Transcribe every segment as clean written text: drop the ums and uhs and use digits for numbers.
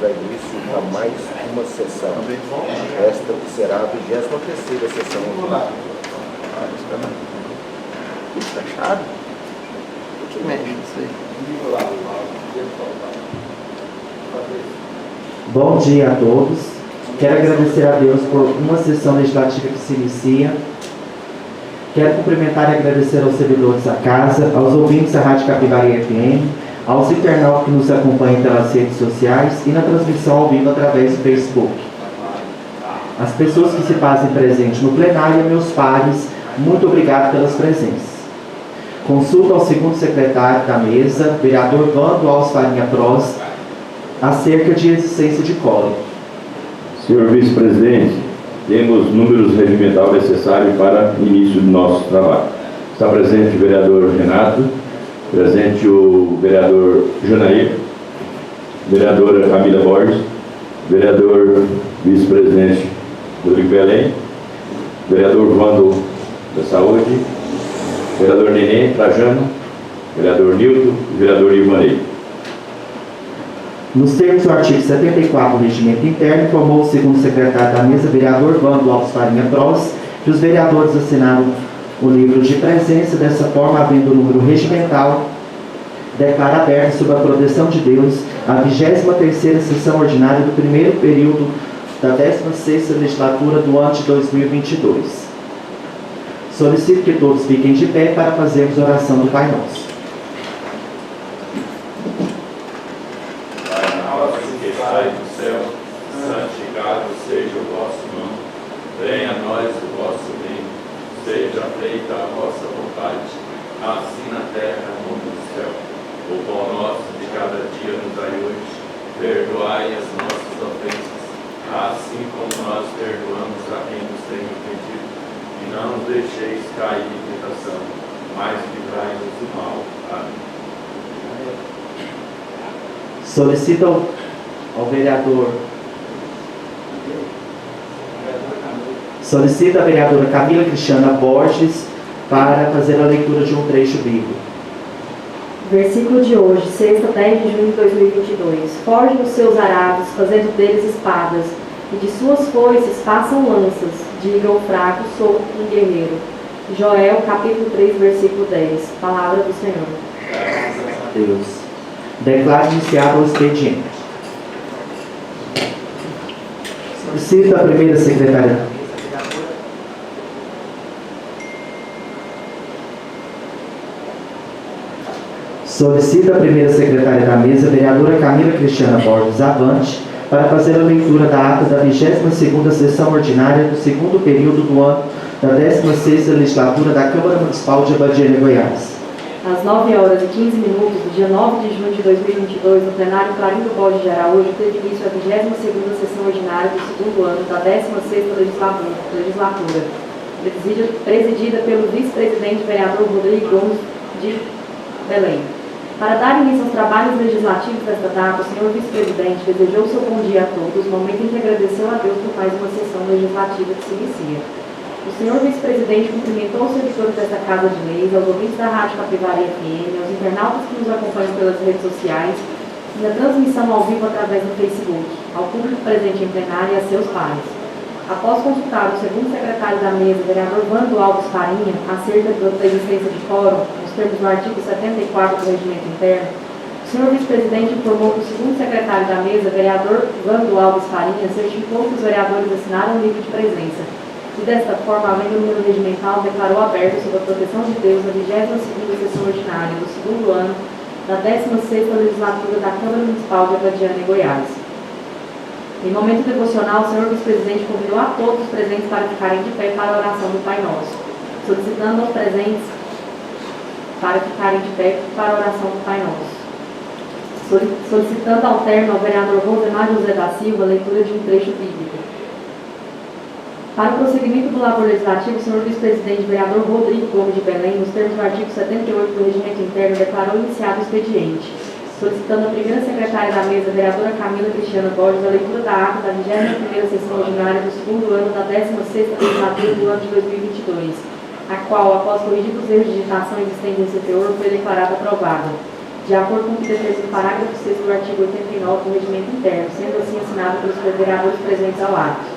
dar início a mais uma sessão. Esta que será a 23ª sessão. Tudo fechado? O que mexe isso aí? Bom dia a todos. Quero agradecer a Deus por uma sessão legislativa que se inicia. Quero cumprimentar e agradecer aos servidores da casa, aos ouvintes da Rádio Capivari FM, aos internautas que nos acompanham pelas redes sociais e na transmissão ao vivo através do Facebook. As pessoas que se fazem presentes no plenário e meus pares, muito obrigado pelas presenças. Consulta ao segundo secretário da mesa, vereador Vando Alves Farinha Prost, acerca de existência de cólico. Senhor vice-presidente, temos números regimental necessários para início do nosso trabalho. Está presente o vereador Renato, presente o vereador Janair, vereadora Camila Borges, vereador vice-presidente Rodrigo Belém, vereador Vando da Saúde, vereador Nenê Trajano, vereador Nilton e vereador Ivanei. Nos termos do artigo 74 do Regimento Interno, informou o segundo secretário da mesa, vereador Vando Alves Farinha Prost, que os vereadores assinaram o livro de presença. Dessa forma, havendo o número regimental, declara aberta, sob a proteção de Deus, a 23ª sessão ordinária do primeiro período da 16ª legislatura do ano de 2022. Solicito que todos fiquem de pé para fazermos a oração do Pai Nosso. Pai nosso que estais no céu, santificado seja o vosso nome. Venha a nós o vosso reino. Seja feita a vossa vontade, assim na terra como no céu. O pão nosso de cada dia nos dai hoje. Perdoai as nossas ofensas, assim como nós perdoamos a quem nos tem ofendido. E não nos deixeis cair em tentação, mas livrai-nos do mal. Amém. Solicito ao vereador. Solicito a vereadora Camila Cristiana Borges para fazer a leitura de um trecho bíblico. Versículo de hoje, sexta, 10 de junho de 2022. Forjem os seus arados, fazendo deles espadas, e de suas foices façam lanças. Diga ao fraco, sou um guerreiro. Joel, capítulo 3, versículo 10. Palavra do Senhor. Deus. Declaro iniciado o expediente. Solicito a primeira secretária. Solicito a primeira secretária da mesa, vereadora Camila Cristiana Borges Avante, para fazer a leitura da ata da 22ª sessão ordinária do segundo período do ano da 16ª legislatura da Câmara Municipal de Abadiânia, Goiás. Às 9h15 do dia 9 de junho de 2022, no plenário Clarindo Borges de Araújo, teve início a 22ª sessão ordinária do segundo ano da 16ª legislatura, presidida pelo vice-presidente vereador Rodrigo Gomes de Belém. Para dar início aos trabalhos legislativos desta data, o senhor vice-presidente desejou seu bom dia a todos, momento em que agradeceu a Deus por mais uma sessão legislativa que se inicia. O senhor vice-presidente cumprimentou os servidores desta Casa de Leis, aos ouvintes da Rádio Capivari FM, aos internautas que nos acompanham pelas redes sociais e na transmissão ao vivo através do Facebook, ao público presente em plenário e a seus pares. Após consultar o segundo secretário da mesa, vereador Vando Alves Farinha, acerca da existência de quórum, nos termos do artigo 74 do Regimento Interno, o senhor vice-presidente informou que o segundo secretário da mesa, vereador Vando Alves Farinha, certificou que os vereadores assinaram o livro de presença e, desta forma, além do número regimental, declarou aberto, sob a proteção de Deus, a 22ª sessão ordinária do segundo ano da 16ª legislatura da Câmara Municipal de Abadiânia, Goiás. Em momento devocional, o senhor vice-presidente convidou a todos os presentes para ficarem de pé para a oração do Pai Nosso, solicitando aos presentes para ficarem de pé para a oração do Pai Nosso. Solicitando ao termo ao vereador Rosemar José da Silva a leitura de um trecho bíblico. Para o prosseguimento do labor legislativo, o senhor vice-presidente vereador Rodrigo Gomes de Belém, nos termos do artigo 78 do Regimento Interno, declarou iniciado o expediente, solicitando à primeira secretária da mesa, vereadora Camila Cristiana Borges, a leitura da ata da 21ª sessão ordinária do segundo ano da 16ª legislatura do ano de 2022, a qual, após corrigidos os erros de digitação existentes em seu teor, foi declarada aprovada. de acordo com o que determina o parágrafo 6º do artigo 89 do Regimento Interno, sendo assim assinado pelos vereadores presentes ao ato.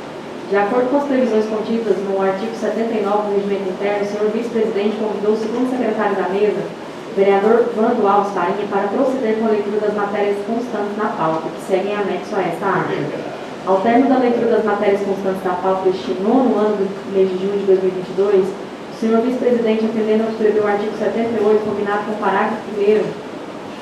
De acordo com as previsões contidas no artigo 79 do Regimento Interno, o senhor vice-presidente convidou o segundo secretário da mesa, o vereador Vando Alves Farinha, para proceder com a leitura das matérias constantes na pauta, que seguem anexo a esta ata. Ao término da leitura das matérias constantes da pauta deste nono ano do mês de junho de 2022, o senhor vice-presidente, atendendo ao que prevê o artigo 78, combinado com o parágrafo 1º,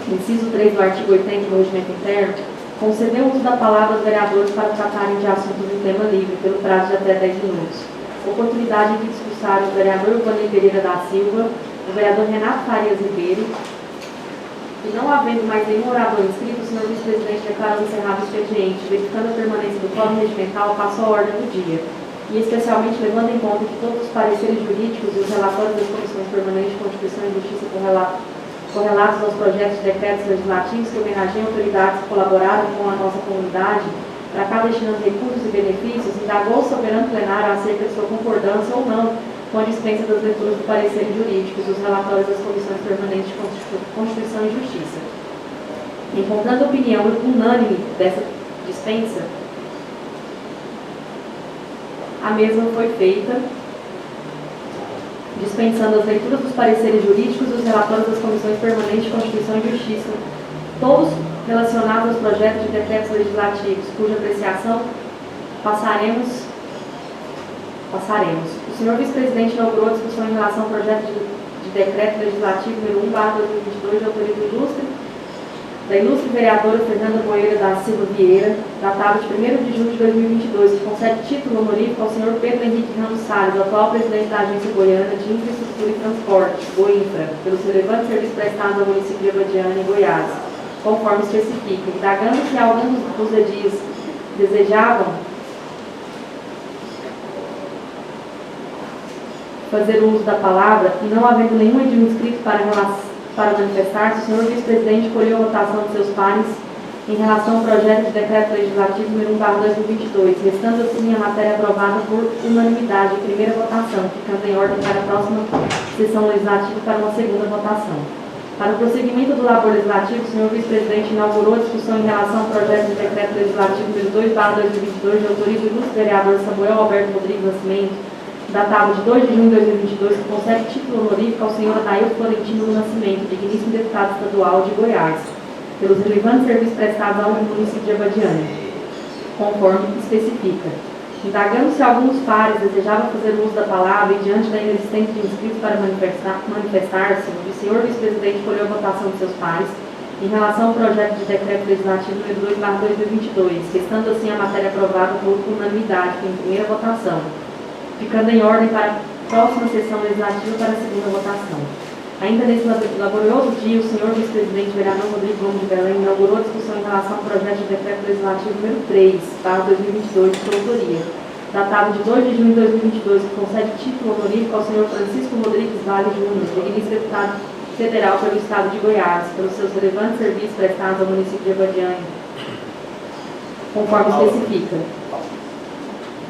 inciso 3 do artigo 80 do Regimento Interno, concedeu o uso da palavra aos vereadores para tratarem de assuntos em tema livre, pelo prazo de até 10 minutos. Oportunidade de discursar o vereador Vanei Pereira da Silva, o vereador Renato Farias Ribeiro, e não havendo mais nenhum orador inscrito, o senhor vice-presidente declarou encerrado o expediente, verificando a permanência do quórum regimental, passou a ordem do dia, e especialmente levando em conta que todos os pareceres jurídicos e os relatórios das comissões permanentes de Constituição e Justiça correlatos aos projetos de decretos legislativos que homenageiam autoridades que colaboraram com a nossa comunidade, para cá destinando recursos e benefícios, indagou o soberano plenário acerca de sua concordância ou não com a dispensa das leituras do parecer jurídico e dos relatórios das comissões permanentes de Constituição e Justiça. Encontrando opinião unânime dessa dispensa, a mesma foi feita, dispensando as leituras dos pareceres jurídicos e os relatórios das comissões permanentes de Constituição e Justiça, todos relacionados aos projetos de decretos legislativos, cuja apreciação passaremos. O senhor vice-presidente inaugurou a discussão em relação ao projeto de decreto legislativo número 1/2022, de autoria da ilustre vereadora Fernanda Moreira da Silva Vieira, datado de 1º de junho de 2022, que concede título honorífico ao senhor Pedro Henrique Ramos Salles, atual presidente da Agência Goiana de Infraestrutura e Transporte, GOINFRA, pelos relevantes serviços prestados ao município de Abadiânia e Goiás, conforme especifica, indagando se alguns dos edis desejavam fazer uso da palavra e não havendo nenhum edil inscrito para manifestar-se, o senhor vice-presidente colheu a votação de seus pares em relação ao projeto de decreto legislativo número 1/2022, restando assim a matéria aprovada por unanimidade em primeira votação, ficando em ordem para a próxima sessão legislativa para uma segunda votação. Para o prosseguimento do labor legislativo, o senhor vice-presidente inaugurou a discussão em relação ao projeto de decreto legislativo número 2/2022, de autoria do ilustre vereador Samuel Alberto Rodrigues Nascimento, datado de 2 de junho de 2022, que concede título honorífico ao senhor Adailton Florentino do Nascimento, digníssimo deputado estadual de Goiás, pelos relevantes serviços prestados ao município de Abadiânia, conforme especifica. Indagando se alguns pares desejavam fazer uso da palavra e diante da inexistência de inscritos para manifestar-se, o senhor vice-presidente colheu a votação de seus pares em relação ao projeto de decreto legislativo número 2/2022, restando assim a matéria aprovada por unanimidade em primeira votação, ficando em ordem para a próxima sessão legislativa para a segunda votação. Ainda nesse laborioso dia, o senhor vice-presidente vereador Rodrigo Gomes de Belém inaugurou a discussão em relação ao projeto de decreto legislativo número 3/2022, de sua autoria, datado de 2 de junho de 2022, que concede título honorífico ao senhor Francisco Rodrigues Vale Júnior, digníssimo deputado federal pelo estado de Goiás, pelos seus relevantes serviços prestados ao município de Abadiânia, conforme especifica.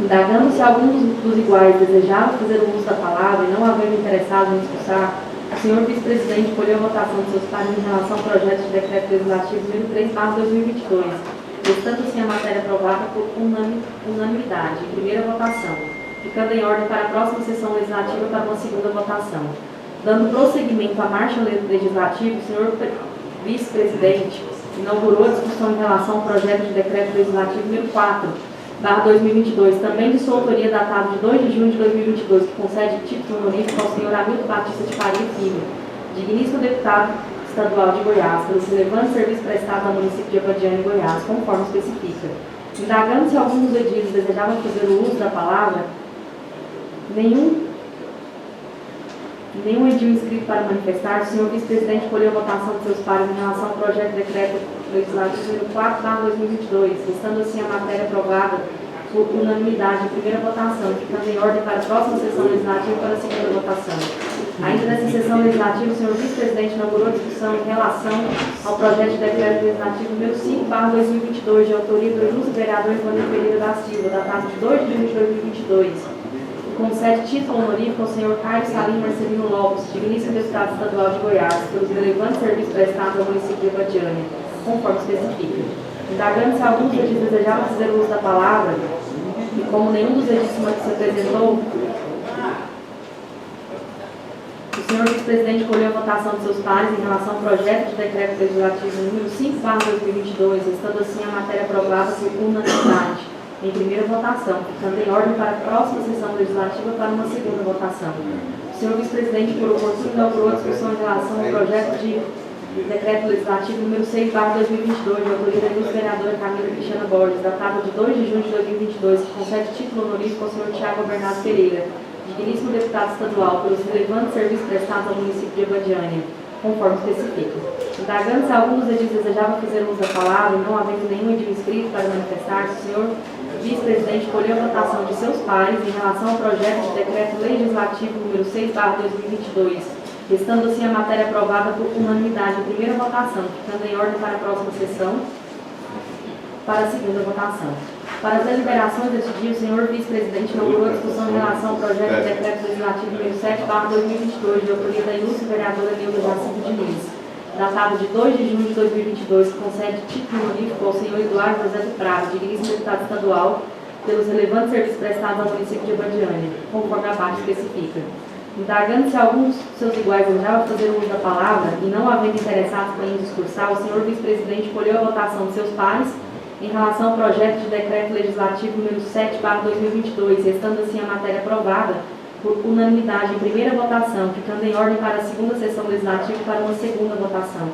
Indagando se alguns dos iguais desejavam fazer o uso da palavra e não havendo interessados em discursar, o senhor vice-presidente colheu a votação de seus pares em relação ao projeto de decreto legislativo número 3/2022, restando assim a matéria aprovada por unanimidade em primeira votação, ficando em ordem para a próxima sessão legislativa para uma segunda votação. Dando prosseguimento à marcha legislativa, o senhor vice-presidente inaugurou a discussão em relação ao projeto de decreto legislativo número 4/2022, também de sua autoria, datado de 2 de junho de 2022, que concede título honorífico ao senhor Hamilton Batista de Faria Filho, digníssimo deputado estadual de Goiás, pelos relevantes serviços prestados ao município de Abadiânia e Goiás, conforme especifica. Indagando se alguns dos edis desejavam fazer o uso da palavra, nenhum edil inscrito para manifestar, o senhor vice-presidente colheu a votação de seus pares em relação ao projeto de decreto legislativo número 4/2022, restando assim a matéria aprovada por unanimidade em primeira votação, ficando em ordem para a próxima sessão legislativa para a segunda votação. Ainda nessa sessão legislativa, o senhor vice-presidente inaugurou a discussão em relação ao projeto de decreto legislativo número 5/2022, de autoria do ilustre vereador Vanei Pereira da Silva, datado de 2 de junho de 2022, concede título honorífico ao senhor Carlos Salim Marcelino Lopes, digníssimo deputado estadual de Goiás, pelos relevantes serviços prestados ao município de Abadiânia, conforme especifica. Indagando se algum dos edis desejava fazer uso da palavra, e como nenhum dos edis que se apresentou, o senhor vice-presidente colheu a votação de seus pares em relação ao projeto de decreto legislativo número 5/2022, estando assim a matéria aprovada por unanimidade em primeira votação, ficando em ordem para a próxima sessão legislativa para uma segunda votação. O senhor vice-presidente, por oportuno, inaugurou a discussão em relação ao projeto de decreto legislativo número 6/2022, de autoria da ilustre vereadora Camila Cristiana Borges, datado de 2 de junho de 2022, que concede título honorífico ao senhor Thiago Bernardo Pereira, digníssimo deputado estadual, pelos relevantes serviços prestados ao município de Abadiânia, conforme especifica. Indagando se algum dos edis desejava fazer uso da palavra e não havendo nenhum edil inscrito para manifestar-se, o senhor vice-presidente colheu a votação de seus pares em relação ao projeto de decreto legislativo número 6/2022, estando assim a matéria aprovada por unanimidade em primeira votação, ficando em ordem para a próxima sessão, para a segunda votação. Para as deliberações deste dia, o senhor vice-presidente inaugurou a discussão em relação ao projeto de decreto legislativo número 7/2022, de autoria da ilustre vereadora Neuda Jacinto Diniz, datado de 2 de junho de 2022, que concede título honorífico ao senhor Eduardo José do Prado, digníssimo deputado estadual, pelos relevantes serviços prestados ao município de Abadiânia, conforme a parte especifica. Indagando se alguns de seus iguais desejava fazer uso da palavra e não havendo interessados em discursar, o senhor vice-presidente colheu a votação de seus pares em relação ao projeto de decreto legislativo número 7/2022, restando assim a matéria aprovada por unanimidade em primeira votação, ficando em ordem para a segunda sessão legislativa para uma segunda votação.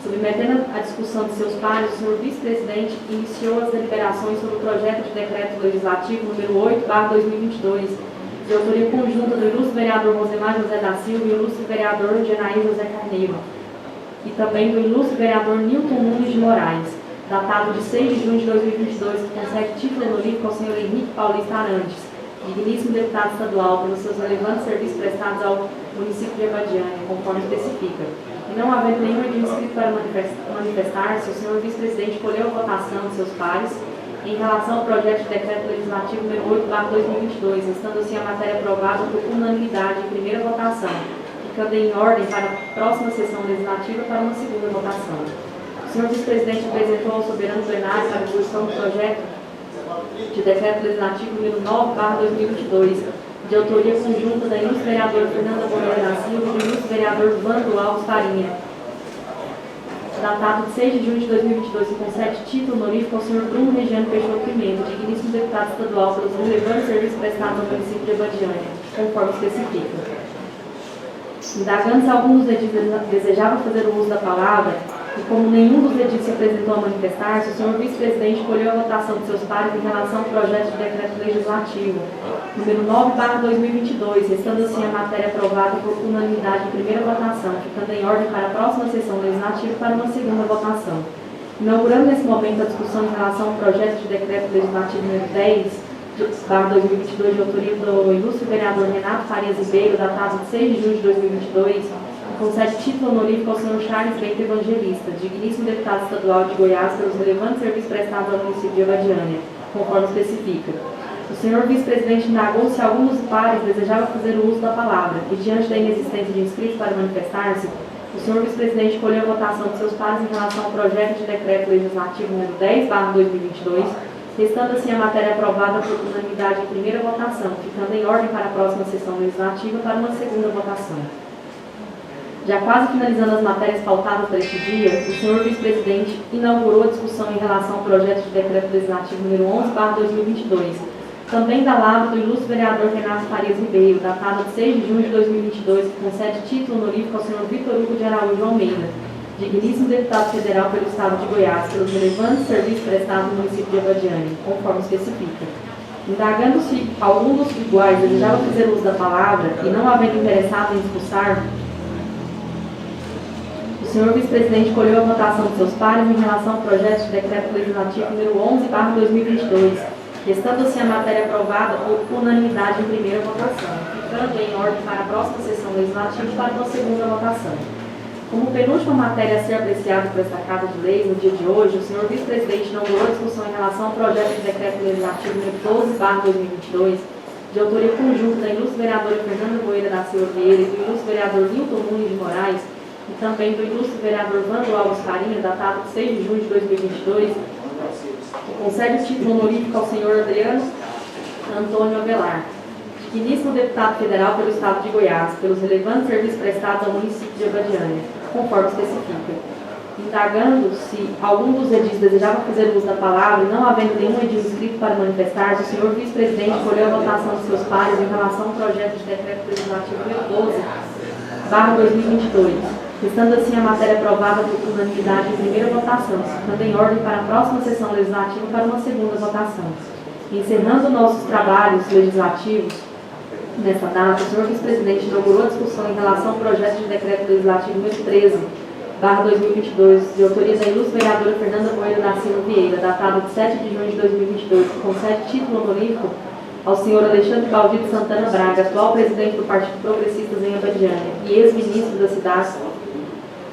Submetendo a discussão de seus pares, o senhor vice-presidente iniciou as deliberações sobre o projeto de decreto legislativo número 8/2022, de autoria conjunta do ilustre vereador Rosemar José da Silva e o ilustre vereador Genaí José Carneiro, e também do ilustre vereador Nilton Nunes de Moraes, datado de 6 de junho de 2022, que concede título honorífico ao senhor Henrique Paulista Arantes, digníssimo deputado estadual, pelos seus relevantes serviços prestados ao município de Abadiânia, conforme especifica. E não havendo nenhum edil inscrito para manifestar-se, o senhor vice-presidente colheu a votação de seus pares em relação ao projeto de decreto legislativo número 8/2022, estando assim a matéria aprovada por unanimidade em primeira votação, ficando em ordem para a próxima sessão legislativa para uma segunda votação. O senhor vice-presidente apresentou ao soberano plenário para a discussão do projeto de decreto legislativo número 9/2022, de autoria conjunta da ilustre vereadora Fernanda Moreira da Silva e do ilustre vereador Vando Alves Farinha, datado de 6 de junho de 2022, que concede título honorífico ao senhor Bruno Regiano Peixoto Pimenta, digníssimo deputado estadual, pelos relevantes serviços prestados ao município de Abadiânia, conforme especifica. Indagando se algum dos edis desejava fazer o uso da palavra, e como nenhum dos edis se apresentou a manifestar-se, o senhor vice-presidente colheu a votação de seus pares em relação ao projeto de decreto legislativo número 9/2022, restando assim a matéria aprovada por unanimidade em primeira votação, ficando em ordem para a próxima sessão legislativa para uma segunda votação. Inaugurando nesse momento a discussão em relação ao projeto de decreto legislativo número 10/2022, de autoria do ilustre vereador Renato Farias Ribeiro, datado de 6 de junho de 2022, concede título honorífico ao senhor Charles Bento Evangelista, digníssimo deputado estadual de Goiás, pelos relevantes serviços prestados ao município de Abadiânia, conforme especifica. O senhor vice-presidente indagou se algum dos pares desejava fazer o uso da palavra, e diante da inexistência de inscritos para manifestar-se, o senhor vice-presidente colheu a votação de seus pares em relação ao projeto de decreto legislativo número 10/2022, restando assim a matéria aprovada por unanimidade em primeira votação, ficando em ordem para a próxima sessão legislativa para uma segunda votação. Já quase finalizando as matérias pautadas para este dia, o senhor vice-presidente inaugurou a discussão em relação ao projeto de decreto legislativo número 11/2022, também da lábia do ilustre vereador Renato Farias Ribeiro, datado de 6 de junho de 2022, que concede título honorífico ao senhor Vitor Hugo de Araújo Almeida, digníssimo deputado federal pelo estado de Goiás, pelos relevantes serviços prestados no município de Abadiânia, conforme especifica. Indagando se algum dos iguais desejava fazer uso da palavra e não havendo interessado em discursar, o senhor vice-presidente colheu a votação de seus pares em relação ao projeto de decreto legislativo número 11/2022, restando assim a matéria aprovada por unanimidade em primeira votação, ficando em ordem para a próxima sessão legislativa para uma segunda votação. Como penúltima matéria a ser apreciada por esta Casa de Leis no dia de hoje, o senhor vice-presidente inaugurou a discussão em relação ao projeto de decreto legislativo número 12/2022, de autoria conjunta da ilustre vereadora Fernanda Moreira da Silva Vieira e do ilustre vereador Nilton Nunes de Moraes, e também do ilustre vereador Vando Alves Farinha, datado de 6 de junho de 2022, que concede o título honorífico ao senhor Adriano Antônio Avelar, digníssimo deputado federal pelo Estado de Goiás, pelos relevantes serviços prestados ao município de Abadiânia, conforme especifica. Indagando se algum dos edis desejava fazer uso da palavra e não havendo nenhum edil inscrito para manifestar-se, o senhor vice-presidente colheu a votação de seus pares em relação ao projeto de decreto legislativo número 12/2022, estando assim a matéria aprovada por unanimidade em primeira votação, ficando em ordem para a próxima sessão legislativa para uma segunda votação. Encerrando nossos trabalhos legislativos, nessa data, o senhor vice-presidente inaugurou a discussão em relação ao projeto de decreto legislativo número 13/2022, de autoria da ilustre vereadora Fernanda Moreira da Silva Vieira, datado de 7 de junho de 2022, que concede título honorífico ao senhor Alexandre Baldi de Santana Braga, atual presidente do Partido Progressistas em Abadiânia e ex-ministro da cidade,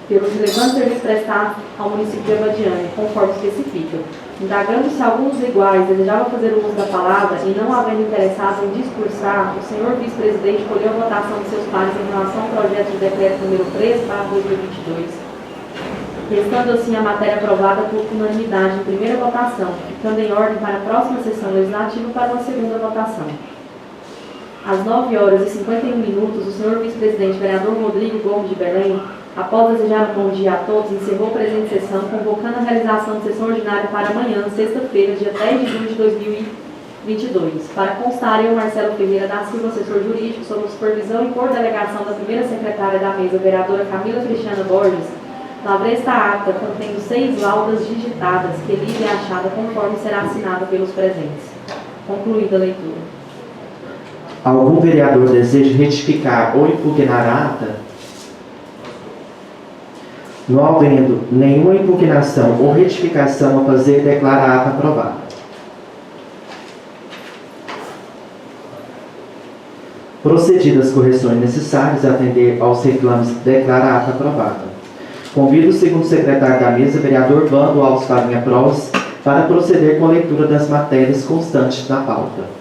pelos relevantes serviços prestados ao município de Abadiânia, conforme especifica. Indagando se algum dos iguais desejava fazer uso da palavra e não havendo interessados em discursar, o senhor vice-presidente colheu a votação de seus pares em relação ao projeto de decreto número 13/2022, restando assim a matéria aprovada por unanimidade em primeira votação, ficando em ordem para a próxima sessão legislativa para uma segunda votação. Às 9h51, o senhor vice-presidente vereador Rodrigo Gomes de Belém, após desejar um bom dia a todos, encerrou a presente sessão, convocando a realização de sessão ordinária para amanhã, sexta-feira, dia 10 de junho de 2022. Para constar, eu, Marcelo Ferreira da Silva, assessor jurídico, sob supervisão e por delegação da primeira secretária da mesa, vereadora Camila Cristiana Borges, lavrei esta ata contendo 6 laudas digitadas, que livre é achada conforme será assinada pelos presentes. Concluída a leitura. Algum vereador deseja retificar ou impugnar a ata? Não havendo nenhuma impugnação ou retificação a fazer, declara a ata aprovada. Procedidas as correções necessárias a atender aos reclames, declara a ata aprovada. Convido o segundo secretário da mesa, vereador Vando Alves Farinha Pros, para proceder com a leitura das matérias constantes na pauta.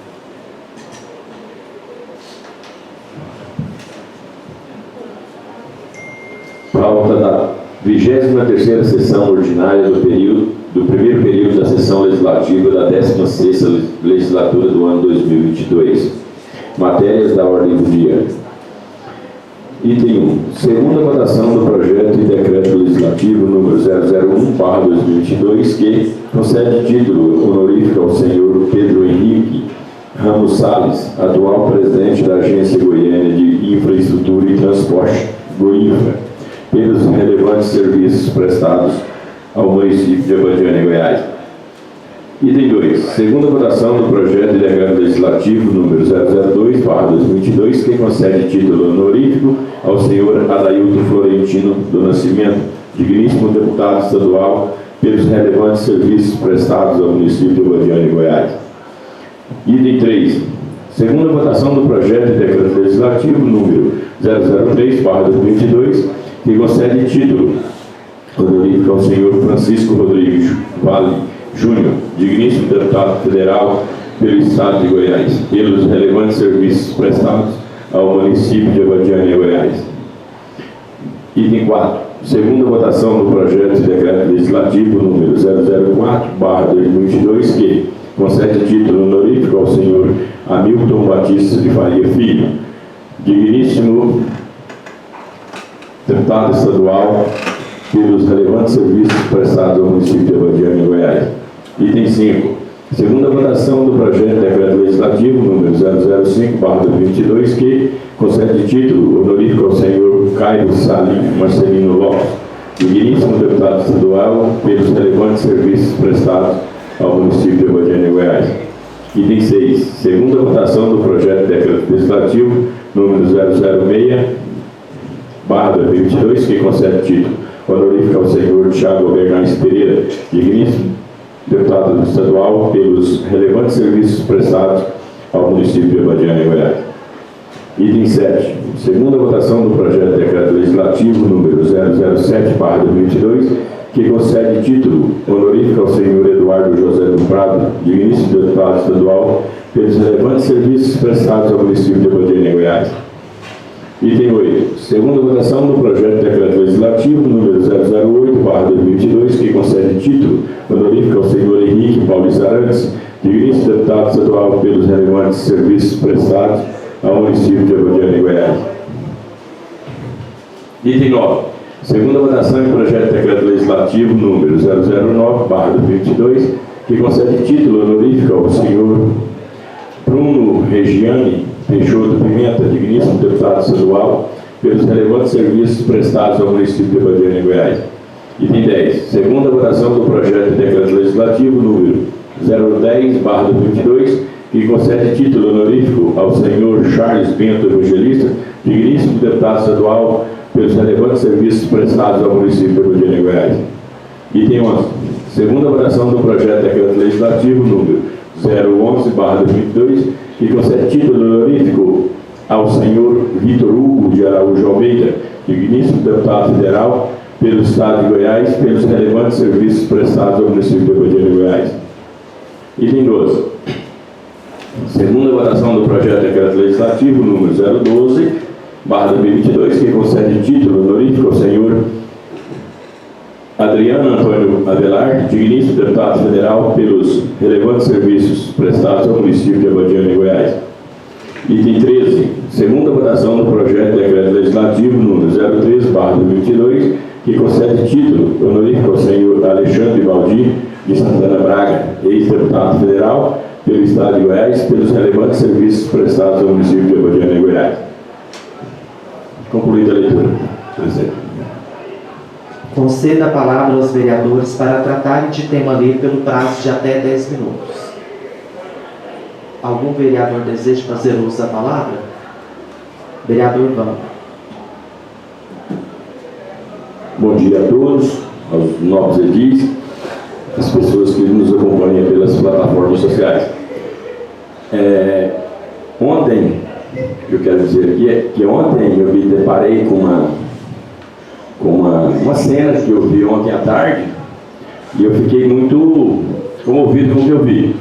Pauta da 23ª sessão ordinária do primeiro período da sessão legislativa da 16ª legislatura do ano 2022. Matérias da ordem do dia. Item 1. Segunda votação do projeto de decreto legislativo número 001/2022, que concede título honorífico ao senhor Pedro Henrique Ramos Salles, atual presidente da Agência Goiânia de Infraestrutura e Transporte, Goinfra, pelos relevantes serviços prestados ao município de Abadiânia, Goiás. Item 2. Segunda votação do projeto de decreto legislativo número 002/2022, que concede título honorífico ao senhor Adailton Florentino do Nascimento, digníssimo deputado estadual, pelos relevantes serviços prestados ao município de Abadiânia, Goiás. Item 3. Segunda votação do projeto de decreto legislativo número 003/2022, que concede título honorífico ao senhor Francisco Rodrigues Vale Júnior, digníssimo deputado federal pelo Estado de Goiás, pelos relevantes serviços prestados ao município de Abadiânia, Goiás. Item 4. Segunda votação do projeto de decreto legislativo número 004/2022, que concede título honorífico ao senhor Hamilton Batista de Faria Filho, digníssimo deputado estadual pelos relevantes serviços prestados ao município de Abadiânia, Goiás. Item 5. Segunda votação do projeto de decreto legislativo número 005/2022, que concede título honorífico ao senhor Caio Salim Marcelino Lopes, digníssimo deputado estadual pelos relevantes serviços prestados ao município de Abadiânia, Goiás. Item 6. Segunda votação do projeto de decreto legislativo número 006/2022, que concede título honorífico ao senhor Thiago Bernardes Pereira, digníssimo deputado estadual pelos relevantes serviços prestados ao município de Abadiânia, Goiás. Item 7. Segunda votação do projeto de decreto legislativo número 007/2022, que que concede título honorífico ao senhor Eduardo José do Prado, digníssimo deputado estadual, pelos relevantes serviços prestados ao município de Abadiânia, Goiás. Item 8. Segunda votação do projeto de decreto legislativo número 008/2022, que concede título honorífico ao senhor Henrique Paulista Arantes, digníssimo deputado estadual, pelos relevantes serviços prestados ao município de Abadiânia, Goiás. Item 9. Segunda votação em projeto de decreto legislativo número 009/2022, que concede título honorífico ao senhor Bruno Regiane Peixoto Pimenta, digníssimo deputado estadual, pelos relevantes serviços prestados ao município de Abadiânia, Goiás. Item 10. Segunda votação do projeto de decreto legislativo número 010/2022, que concede título honorífico ao senhor Charles Bento Evangelista, digníssimo deputado estadual, pelos relevantes serviços prestados ao município de Abadiânia, Goiás. Item 11. Segunda votação do projeto de decreto legislativo número 011/2022, que concede título honorífico ao senhor Vitor Hugo de Araújo Almeida, digníssimo deputado federal, pelo Estado de Goiás, pelos relevantes serviços prestados ao município de Abadiânia, Goiás. Item 12. Segunda votação do projeto de decreto legislativo número 012/2022, que concede título honorífico ao senhor Adriano Antônio Avelar, digníssimo deputado federal, pelos relevantes serviços prestados ao município de Abadiânia, Goiás. Item 13. Segunda votação do projeto de decreto legislativo número 013/2022, que concede título honorífico ao senhor Alexandre Valdir de Santana Braga, ex-deputado federal, pelo Estado de Goiás, pelos relevantes serviços prestados ao município de Abadiânia, Goiás. Concluída a leitura. Presidente. Conceda a palavra aos vereadores para tratarem de tema livre pelo prazo de até 10 minutos. Algum vereador deseja fazer uso da palavra? Vereador Vando. Bom dia a todos, aos novos edis, as pessoas que nos acompanham pelas plataformas sociais. Ontem, eu quero dizer aqui, é que ontem eu me deparei com uma cena que eu vi ontem à tarde e eu fiquei muito comovido com o que eu vi.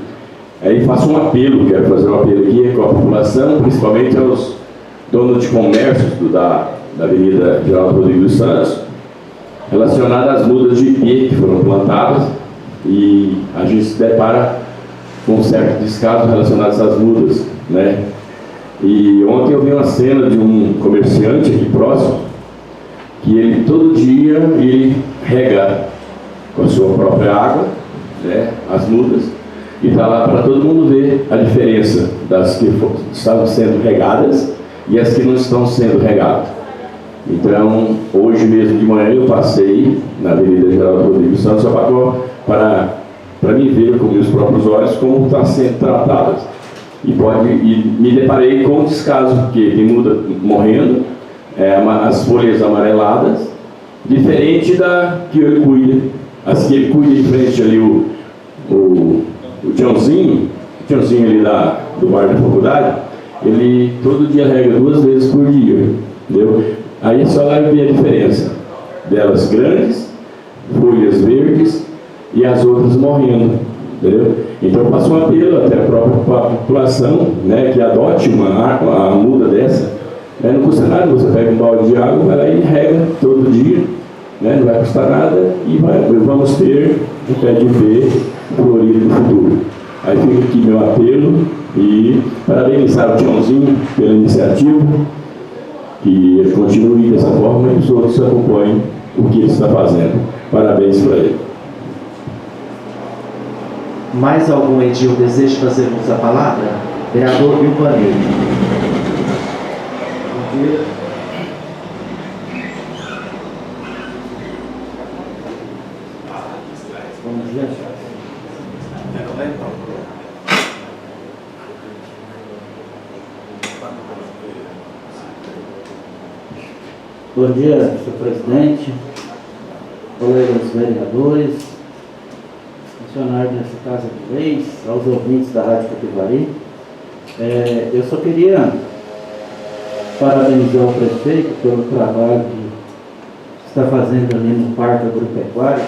Aí faço um apelo, quero fazer um apelo aqui com a população, principalmente aos donos de comércios da Avenida Geraldo Rodrigues dos Santos, relacionado às mudas de ipê que foram plantadas, e a gente se depara com um certo descaso relacionado a essas mudas, né? E ontem eu vi uma cena de um comerciante aqui próximo, que ele todo dia ele rega com a sua própria água, né, as mudas, e está lá para todo mundo ver a diferença das que estavam sendo regadas e as que não estão sendo regadas. Então, hoje mesmo de manhã eu passei na Avenida Geraldo Rodrigues Santos para me ver com meus próprios olhos como está sendo tratadas. E me deparei com o descaso, porque tem muda morrendo, as folhas amareladas, diferente da que ele cuida. As que ele cuida em frente ali, o Tiãozinho ali do bar da faculdade, ele todo dia rega 2 vezes por dia, entendeu? Aí é só lá ver a diferença delas grandes, folhas verdes e as outras morrendo, entendeu? Então eu faço um apelo até a própria população, né, que adote uma muda dessa. Não custa nada, você pega um balde de água, vai lá e rega todo dia, né? Não vai custar nada e vamos ter um pé de ipê florido no futuro. Aí fica aqui meu apelo e parabenizar o Tiãozinho pela iniciativa, que ele continue dessa forma e os outros acompanhem o que ele está fazendo. Parabéns para ele. Mais algum edil deseja fazer uso da palavra? Vereador Vilvaneiro. Bom dia, senhor presidente, colegas vereadores, funcionários dessa Casa de Leis, aos ouvintes da Rádio Capivari. Eu só queria parabenizar o prefeito pelo trabalho que está fazendo ali no Parque Agropecuário.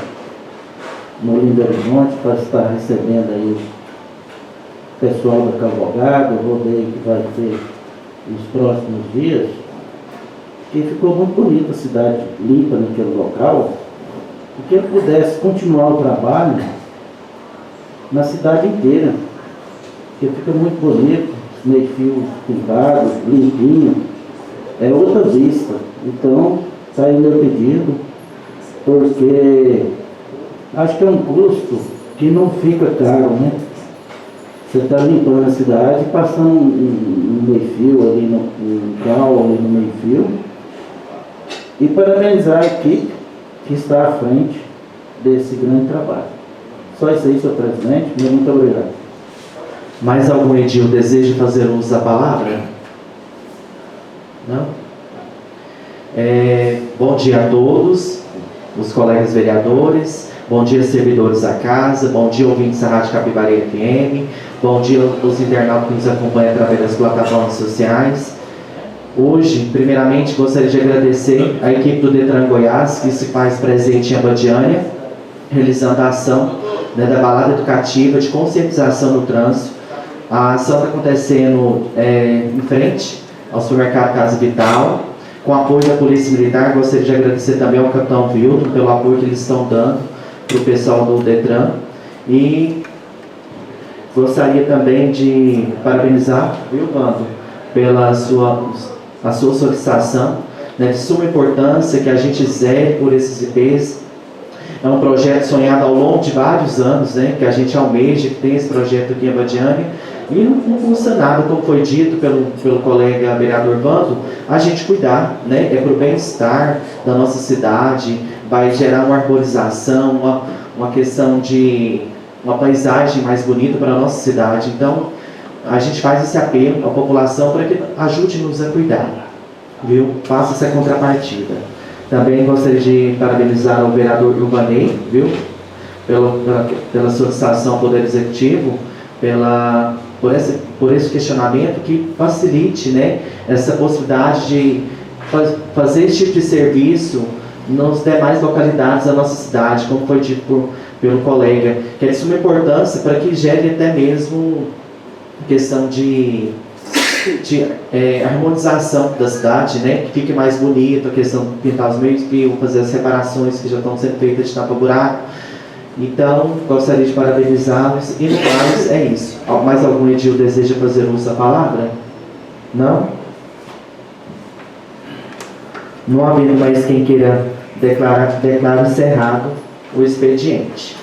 no Olinda Horizonte, para estar recebendo aí o pessoal da Cavalgada, o rodeio que vai ter nos próximos dias. E ficou muito bonita a cidade limpa naquele local, e que ele pudesse continuar o trabalho na cidade inteira, porque fica muito bonito, os meio-fios pintados, limpinho, é outra vista. Então, está aí meu pedido, porque acho que é um custo que não fica caro, né? Você está limpando a cidade, passando um meio-fio ali no cal, ali no meio-fio, e parabenizar a equipe que está à frente desse grande trabalho. Só isso aí, senhor presidente. Muito obrigado. Mais algum edil deseja fazer uso da palavra? Não? Bom dia a todos, os colegas vereadores, bom dia servidores da casa, bom dia ouvintes da Rádio Capivari FM, bom dia aos internautas que nos acompanham através das plataformas sociais. Hoje, primeiramente, gostaria de agradecer a equipe do Detran Goiás, que se faz presente em Abadiânia, realizando a ação da balada educativa de conscientização no trânsito. A ação está acontecendo em frente ao supermercado Casa Vital, com apoio da Polícia Militar. Gostaria de agradecer também ao capitão Vilton pelo apoio que eles estão dando para o pessoal do Detran. E gostaria também de parabenizar, viu, Vando, pela sua solicitação, de suma importância que a gente zere por esses IPs. É um projeto sonhado ao longo de vários anos, que a gente almeja, que tem esse projeto aqui em Abadiânia, e não custa nada, como foi dito pelo colega vereador Vando, a gente cuidar, é para o bem-estar da nossa cidade, vai gerar uma arborização, uma questão de uma paisagem mais bonita para a nossa cidade. Então, a gente faz esse apelo à população para que ajude-nos a cuidar, viu? Faça essa contrapartida. Também gostaria de parabenizar o vereador Ilvanei, viu? Pela solicitação ao Poder Executivo, por esse questionamento que facilite, essa possibilidade de fazer esse tipo de serviço nas demais localidades da nossa cidade, como foi dito pelo colega, que é de suma importância para que gere até mesmo questão de harmonização da cidade, que fique mais bonito, a questão de pintar os meios-fios, fazer as reparações que já estão sendo feitas de tapa-buraco. Então, gostaria de parabenizá-los e no mais é isso. Mais algum edil deseja fazer uso da palavra? Não? Não havendo mais quem queira declarar encerrado o expediente.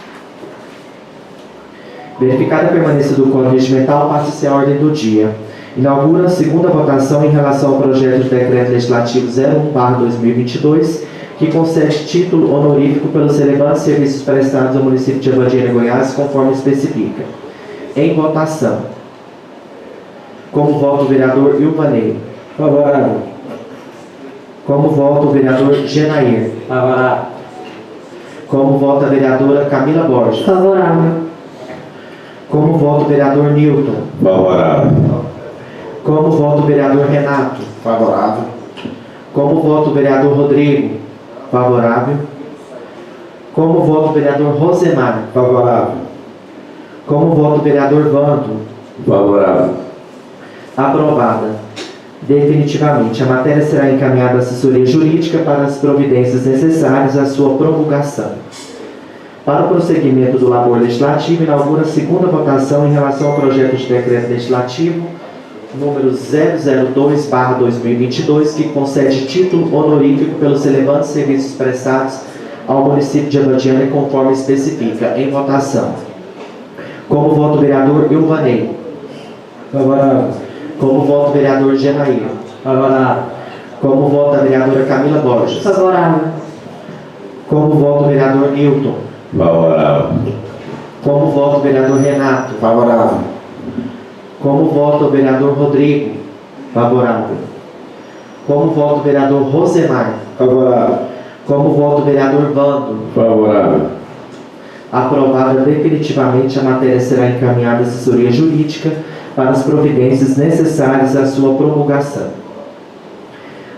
Verificada a permanência do Código Regimental, passa-se a ordem do dia. Inaugura a segunda votação em relação ao projeto de decreto legislativo 01/2022, que concede título honorífico pelos relevantes serviços prestados ao município de Abadiânia, Goiás, conforme especifica. Em votação. Como vota o vereador Ilvanei? Favorável. Como vota o vereador Genair? Favorável. Como vota a vereadora Camila Borges? Favorável. Como vota o vereador Nilton? Favorável. Como vota o vereador Renato? Favorável. Como vota o vereador Rodrigo? Favorável. Como vota o vereador Rosemar? Favorável. Como vota o vereador Vando? Favorável. Aprovada. Definitivamente, a matéria será encaminhada à assessoria jurídica para as providências necessárias à sua promulgação. Para o prosseguimento do labor legislativo, inaugura a segunda votação em relação ao projeto de decreto legislativo número 002/2022, que concede título honorífico pelos relevantes serviços prestados ao município de Abadiânia, conforme especifica. Em votação. Como vota o vereador Ilvanei? Favorável. Como vota o vereador Genair? Favorável. Como vota a vereadora Camila Borges? Favorável. Como vota o vereador Nilton? Favorável. Como vota o vereador Renato? Favorável. Como vota o vereador Rodrigo? Favorável. Como vota o vereador Rosemar? Favorável. Como vota o vereador Vando? Favorável. Aprovada definitivamente, a matéria será encaminhada à assessoria jurídica para as providências necessárias à sua promulgação.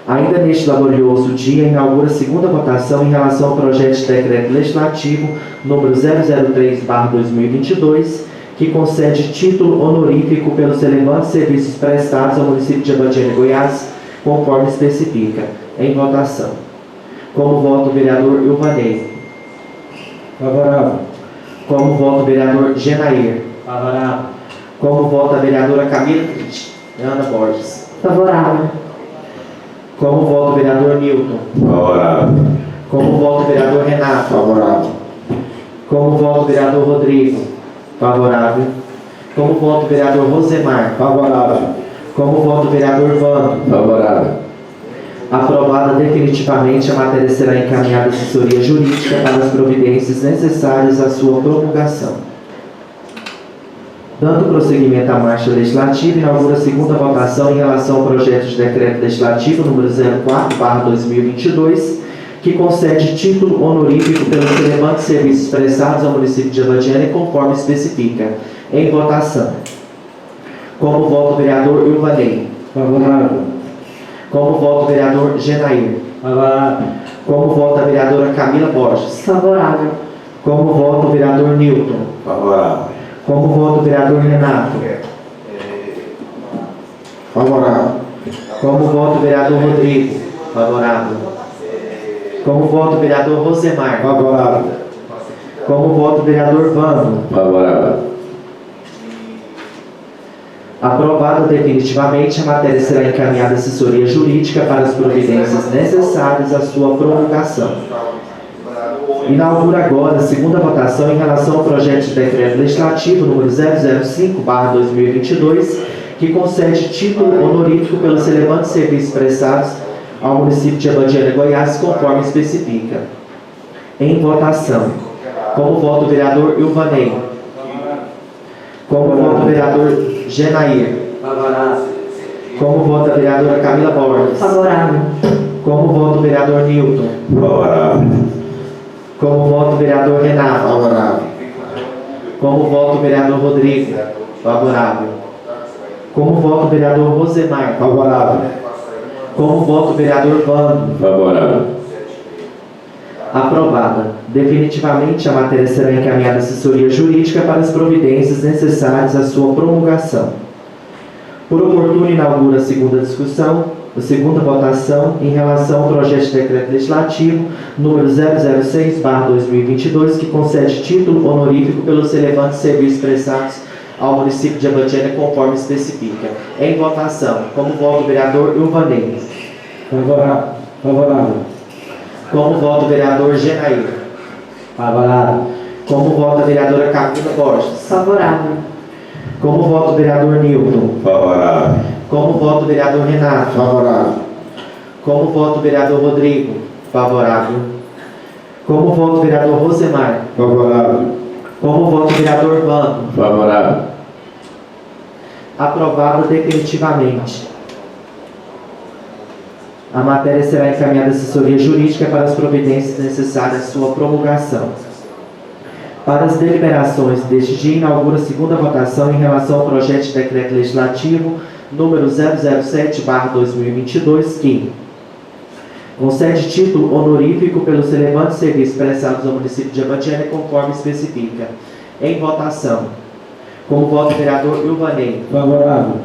Ainda neste laborioso dia, inaugura a segunda votação em relação ao projeto de decreto legislativo número 003/2022, que concede título honorífico pelos relevantes serviços prestados ao município de Abadiânia, Goiás, conforme especifica. Em votação. Como voto o vereador Ilvanei. Favorável. Como voto o vereador Genair. Favorável. Como voto a vereadora Camila Ana Borges. Favorável. Como voto o vereador Milton. Favorável. Como voto o vereador Renato. Favorável. Como voto o vereador Rodrigo. Favorável. Como voto o vereador Rosemar. Favorável. Como voto o vereador Vando. Favorável. Aprovada definitivamente, a matéria será encaminhada à assessoria jurídica para as providências necessárias à sua promulgação. Dando prosseguimento à marcha legislativa, inaugura a segunda votação em relação ao projeto de decreto legislativo número 04/2022, que concede título honorífico pelos relevantes serviços prestados ao município de Abadiânia, conforme especifica. Em votação. Como voto o vereador Ilvanei. Favorável. Como voto o vereador Genair. Favorável. Como voto a vereadora Camila Borges. Favorável. Como voto o vereador Newton. Favorável. Como voto o vereador Renato. Favorável. Como voto o vereador Rodrigo. Favorável. Como voto o vereador Rosemar. Favorável. Como voto o vereador Vando. Favorável. Aprovada definitivamente, a matéria será encaminhada à assessoria jurídica para as providências necessárias à sua promulgação. Inaugura agora a segunda votação em relação ao projeto de decreto legislativo número 005/2022, que concede título honorífico pelos relevantes serviços prestados ao município de Abadiânia, Goiás, conforme especifica. Em votação. Como voto o vereador Ilvanei. Como voto o vereador Genair. Favorável. Como voto a vereadora Camila Borges. Favorável. Como voto o vereador Newton. Favorável. Como voto o vereador Renato. Favorável. Como voto o vereador Rodrigo. Favorável. Como voto o vereador Rosemar. Favorável. Como voto o vereador Vando. Favorável. Aprovada. Definitivamente, a matéria será encaminhada à assessoria jurídica para as providências necessárias à sua promulgação. Por oportuno, inaugura a segunda discussão, a segunda votação em relação ao projeto de decreto legislativo número 006/2022, que concede título honorífico pelos relevantes serviços prestados ao município de Abadiânia, conforme especifica. Em votação. Como voto o vereador Ilvanei. Favorável. Como voto o vereador Genair. Favorável. Como voto a vereadora Camila Borges. Favorável. Como voto o vereador Newton. Favorável. Como voto o vereador Renato. Favorável. Como voto o vereador Rodrigo. Favorável. Como voto o vereador Rosemar. Favorável. Como voto o vereador Vando. Favorável. Aprovado definitivamente. A matéria será encaminhada à assessoria jurídica para as providências necessárias à sua promulgação. Para as deliberações deste dia, inaugura a segunda votação em relação ao projeto de decreto legislativo número 007/2022, que concede título honorífico pelos relevantes serviços prestados ao município de Abadiânia, conforme especifica. Em votação. Como voto o vereador Ilvanei. Favorável.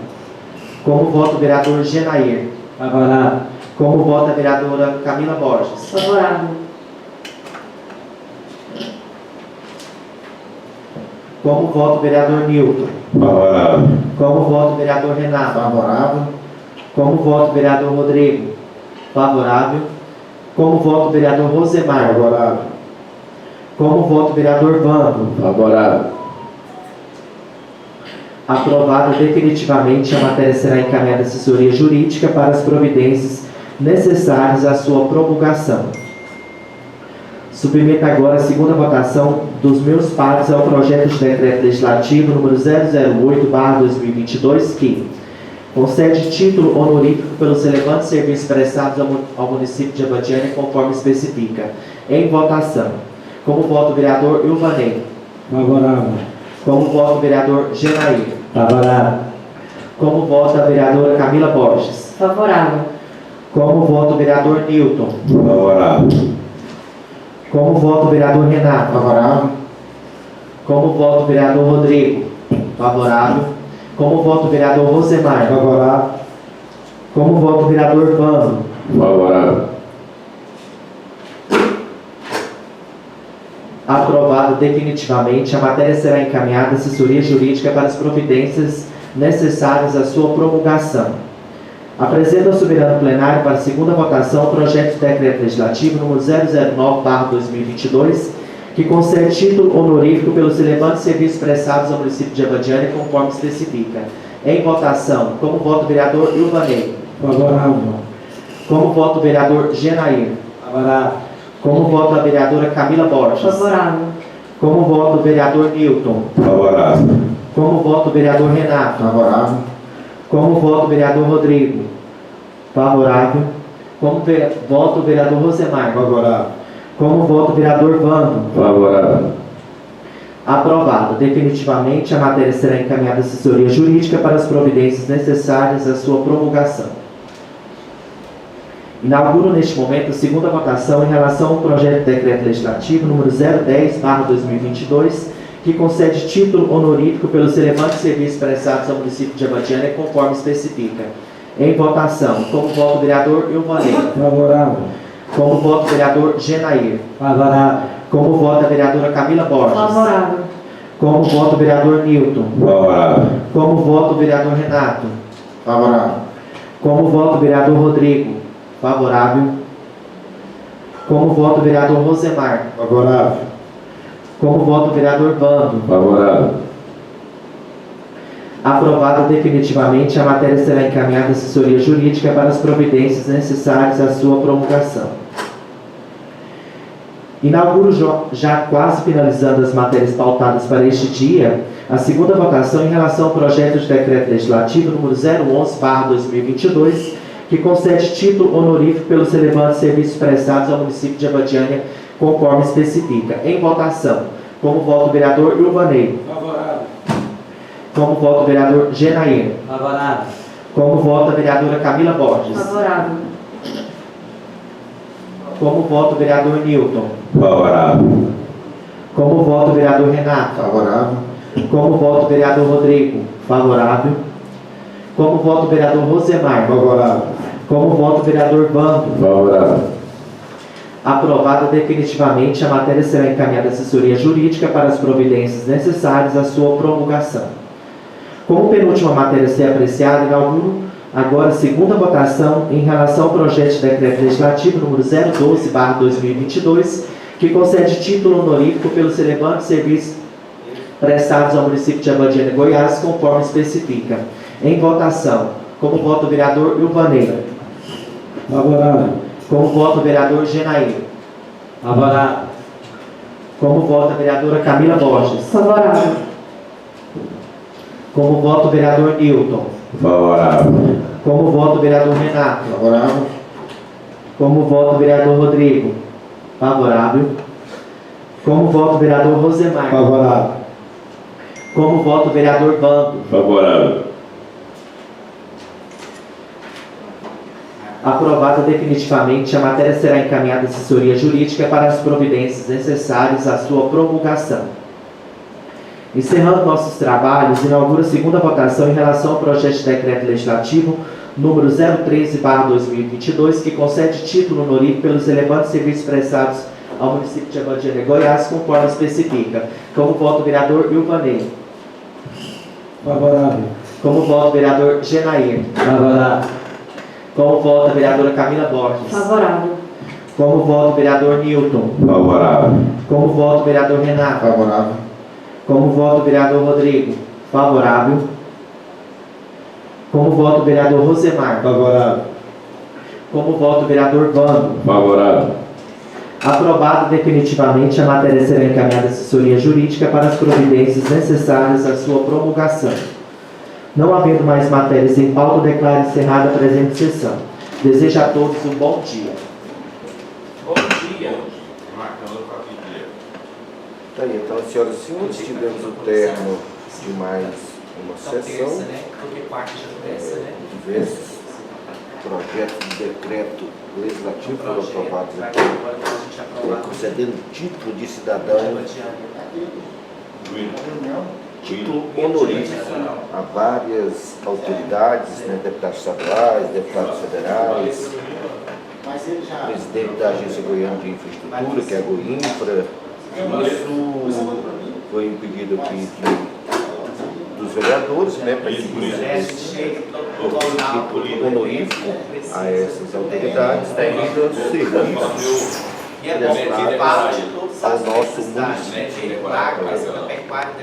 Como voto o vereador Genair. Favorável. Como vota a vereadora Camila Borges. Favorável. Como vota o vereador Newton. Favorável. Como vota o vereador Renato. Favorável. Como vota o vereador Rodrigo. Favorável. Como vota o vereador Rosemar. Favorável. Como vota o vereador Vando. Favorável. Aprovada definitivamente, a matéria será encaminhada à assessoria jurídica para as providências necessárias à sua promulgação. Submeto agora a segunda votação dos meus pares ao projeto de decreto legislativo número 008/2022, que concede título honorífico pelos relevantes serviços prestados ao município de Abadiânia, conforme especifica. Em votação. Como voto o vereador Ilvanei. Favorável. Como voto o vereador Genair. Favorável. Como vota a vereadora Camila Borges. Favorável. Como voto o vereador Newton? Favorável. Como voto o vereador Renato? Favorável. Como voto o vereador Rodrigo? Favorável. Como voto o vereador Rosemar? Favorável. Como voto o vereador Vando? Favorável. Aprovado definitivamente, a matéria será encaminhada à assessoria jurídica para as providências necessárias à sua promulgação. Apresento ao soberano plenário para a segunda votação o projeto de decreto legislativo número 009/2022, que concede título honorífico pelos relevantes serviços prestados ao município de Abadiânia, conforme especifica. Em votação, como voto o vereador Ilvanei. Favorável. Como voto o vereador Genair. Favorável. Como voto a vereadora Camila Borges. Favorável. Como voto o vereador Newton. Favorável. Como voto o vereador Renato. Favorável. Como voto o vereador Rodrigo. Favorável. Como voto o vereador Rosemar. Favorável. Como voto o vereador Vando. Favorável. Aprovado. Definitivamente, a matéria será encaminhada à assessoria jurídica para as providências necessárias à sua promulgação. Inauguro neste momento a segunda votação em relação ao projeto de decreto legislativo número 010/2022, que concede título honorífico pelos relevantes serviços prestados ao município de Abadiânia, conforme especifica. Em votação, como voto o vereador Ilvanei. Favorável. Como voto o vereador Genair. Favorável. Como voto a vereadora Camila Borges. Favorável. Como voto o vereador Newton. Favorável. Como voto o vereador Renato. Favorável. Como voto o vereador Rodrigo. Favorável. Como voto o vereador Rosemar. Favorável. Como voto o vereador Vando. Favorável. Aprovado definitivamente, a matéria será encaminhada à assessoria jurídica para as providências necessárias à sua promulgação. Inauguro, já quase finalizando as matérias pautadas para este dia, a segunda votação em relação ao projeto de decreto legislativo número 011/2022, que concede título honorífico pelos relevantes serviços prestados ao município de Abadiânia, conforme especifica. Em votação, como voto o vereador Ilvanei. Favorável. Como voto o vereador Genair. Favorável. Como voto a vereadora Camila Borges. Favorável. Como voto o vereador Newton. Favorável. Como voto o vereador Renato. Favorável. Como voto o vereador Rodrigo. Favorável. Como voto o vereador Rosemar. Favorável. Como voto o vereador Vando. Favorável. Aprovada definitivamente, a matéria será encaminhada à assessoria jurídica para as providências necessárias à sua promulgação. Como penúltima matéria a ser apreciada, inauguro agora a segunda votação em relação ao projeto de decreto legislativo número 012/2022, que concede título honorífico pelos relevantes serviços prestados ao município de Abadiânia, Goiás, conforme especifica. Em votação, como voto o vereador Ilvanei. Favorável. Como voto o vereador Genair. Favorável. Como voto a vereadora Camila Borges. Favorável. Como voto o vereador Newton. Favorável. Como voto o vereador Renato. Favorável. Como voto o vereador Rodrigo. Favorável. Como voto o vereador Rosemar. Favorável. Como voto o vereador Vando. Favorável. Aprovada definitivamente, a matéria será encaminhada à assessoria jurídica para as providências necessárias à sua promulgação. Encerrando nossos trabalhos, inauguro a segunda votação em relação ao projeto de decreto legislativo número 013/2022, que concede título honorífico pelos relevantes serviços prestados ao município de Abadiânia, Goiás, conforme especifica. Como voto o vereador Ilvanei. Favorável. Como voto o vereador Genair. Favorável. Como voto a vereadora Camila Borges. Favorável. Como voto o vereador Newton. Favorável. Como voto o vereador Renato. Favorável. Como voto o vereador Rodrigo. Favorável. Como voto o vereador Rosemar. Favorável. Como voto o vereador Vando. Favorável. Aprovado definitivamente, a matéria será encaminhada à assessoria jurídica para as providências necessárias à sua promulgação. Não havendo mais matérias em pauta, declaro encerrada a presente sessão. Desejo a todos um bom dia. Bom dia. Marcando para que dia? Tá aí, então, senhoras e senhores, tivemos o término de mais uma sessão. Porque parte já começa, né? Diversas projeto de decreto legislativo foram aprovados aqui, concedendo título de cidadão, título honorífico a várias autoridades, né, deputados estaduais, deputados federais, presidente da Agência Goiana de Infraestrutura, que é a Goinfra. Isso foi um pedido aqui dos vereadores, né, para que título honorífico a essas autoridades devido aos serviços prestados ao nosso município.